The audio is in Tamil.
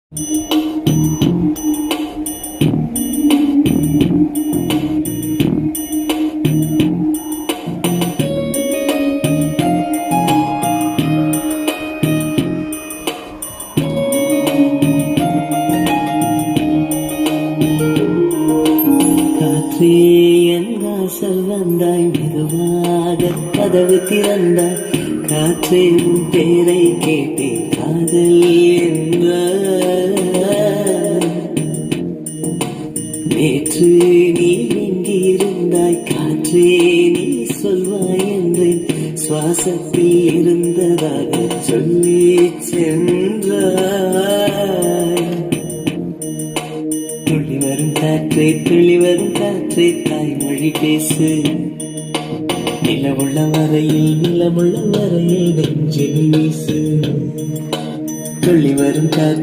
காற்றே என் வாசல் வந்தாய், மெதுவாக கதவு திறந்தாய். காற்றே உன் பேரை கேட்டேன், காதல் என்ற. நேற்று நீ எங்கிருந்தாய், காற்றே நீ சொல்வாய் என்றேன். சுவாசத்தில் இருந்ததாக சொல்லி சென்றாய். துள்ளி வரும் காற்றே, துள்ளி வரும் காற்றே, தாய்மொழி பேசு. நிலவுள்ள வரையில், நிலமுள்ள வரையில் நெஞ்சில் வீசு. துள்ளி வரும் காற்றே.